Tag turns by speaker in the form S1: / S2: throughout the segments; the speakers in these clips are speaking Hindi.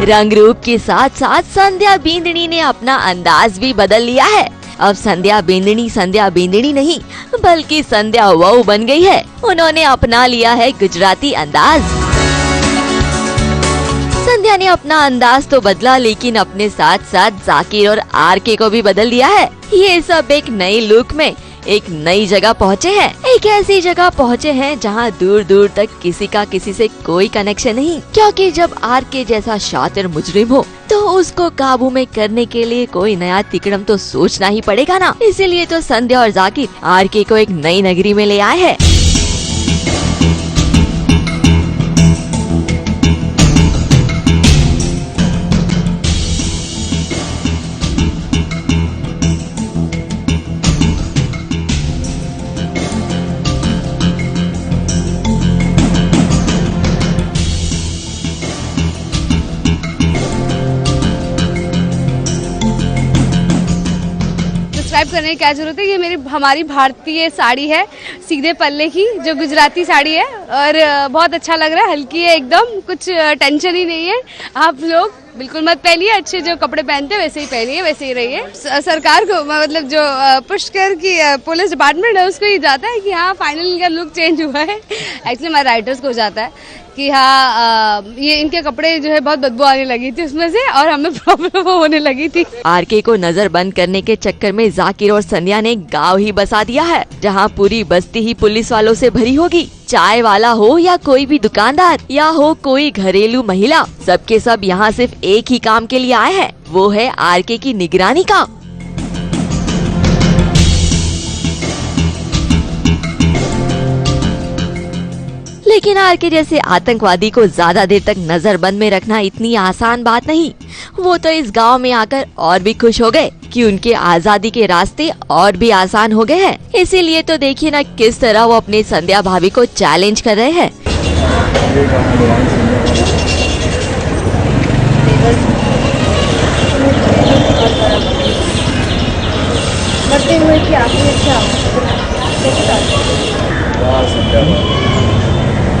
S1: रंग रूप के साथ साथ संध्या बिंदनी ने अपना अंदाज भी बदल लिया है। अब संध्या बिंदनी नहीं बल्कि संध्या वाऊ बन गई है। उन्होंने अपना लिया है गुजराती अंदाज। संध्या ने अपना अंदाज तो बदला, लेकिन अपने साथ साथ जाकिर और आरके को भी बदल दिया है। ये सब एक नई लुक में एक नई जगह पहुँचे हैं। एक ऐसी जगह पहुँचे हैं जहाँ दूर दूर तक किसी का किसी से कोई कनेक्शन नहीं, क्योंकि जब आरके जैसा शातिर मुजरिम हो तो उसको काबू में करने के लिए कोई नया तिकड़म तो सोचना ही पड़ेगा ना। इसीलिए तो संध्या और जाकिर आरके को एक नई नगरी में ले आए हैं।
S2: सब्सक्राइब करने की क्या जरूरत है। ये हमारी भारतीय साड़ी है, सीधे पल्ले की, जो गुजराती साड़ी है और बहुत अच्छा लग रहा है। हल्की है एकदम, कुछ टेंशन ही नहीं है। आप लोग बिल्कुल मत पहनिए, अच्छे जो कपड़े पहनते हैं वैसे ही पहनिए, वैसे ही रहिए। सरकार को मतलब जो पुष्कर की पुलिस डिपार्टमेंट है उसको ये जाता है कि हाँ फाइनल इनका लुक चेंज हुआ है। एक्चुअली हमारे राइटर्स को जाता है कि हाँ ये इनके कपड़े जो है बहुत बदबू आने लगी थी उसमें से और हमें प्रॉब्लम होने लगी थी।
S1: आरके को नजर बंद करने के चक्कर में जाकिर और संध्या ने गांव ही बसा दिया है, जहां पूरी बस्ती ही पुलिस वालों से भरी होगी। चाय वाला हो या कोई भी दुकानदार या हो कोई घरेलू महिला, सबके सब यहाँ सिर्फ एक ही काम के लिए आए हैं, वो है आरके की निगरानी का। लेकिन आरके जैसे आतंकवादी को ज्यादा देर तक नजरबंद में रखना इतनी आसान बात नहीं। वो तो इस गांव में आकर और भी खुश हो गए कि उनके आजादी के रास्ते और भी आसान हो गए हैं। इसीलिए तो देखिए ना किस तरह वो अपने संध्या भाभी को चैलेंज कर रहे हैं।
S2: बढ़ते हुए कि आपने क्या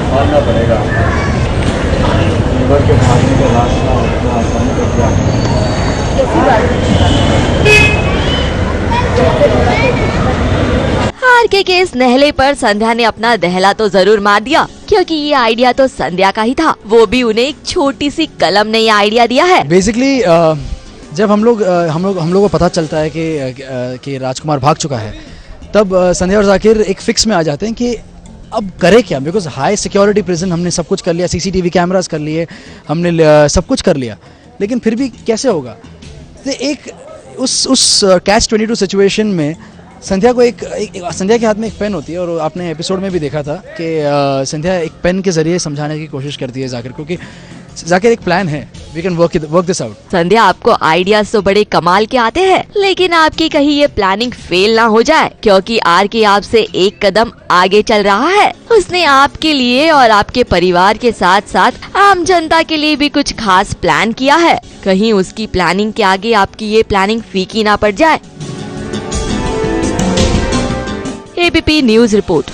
S3: मानना पड़ेगा, लीवर के भागने का रास्ता उतना आसान कर दिया।
S1: आरके के इस नहले पर संध्या ने अपना दहला तो जरूर मार दिया, क्योंकि ये आइडिया तो संध्या का ही था। वो भी उन्हें एक छोटी सी कलम ने ये आइडिया दिया है।
S4: बेसिकली जब हम लोग को पता चलता है कि राजकुमार भाग चुका है, तब संध्या और जाकिर एक फिक्स में आ जाते हैं कि अब करे क्या, बिकॉज हाई सिक्योरिटी प्रिजन हमने सब कुछ कर लिया, सीसीटीवी कैमरास कर लिए, हमने सब कुछ कर लिया, लेकिन फिर भी कैसे होगा। तो एक उस कैच 22 सिचुएशन में संध्या को संध्या के हाथ में एक पेन होती है, और आपने एपिसोड में भी देखा था कि संध्या एक पेन के जरिए समझाने की कोशिश करती है जाकिर को कि जाकिर एक प्लान है, we can work this out.
S1: Sandhya आपको आइडियाज तो बड़े कमाल के आते हैं, लेकिन आपकी कहीं ये प्लानिंग फेल ना हो जाए, क्योंकि आरके आपसे एक कदम आगे चल रहा है। उसने आपके लिए और आपके परिवार के साथ साथ आम जनता के लिए भी कुछ खास प्लान किया है। कहीं उसकी प्लानिंग के आगे आपकी ये प्लानिंग फीकी ना पड़ जाए। ABP news report.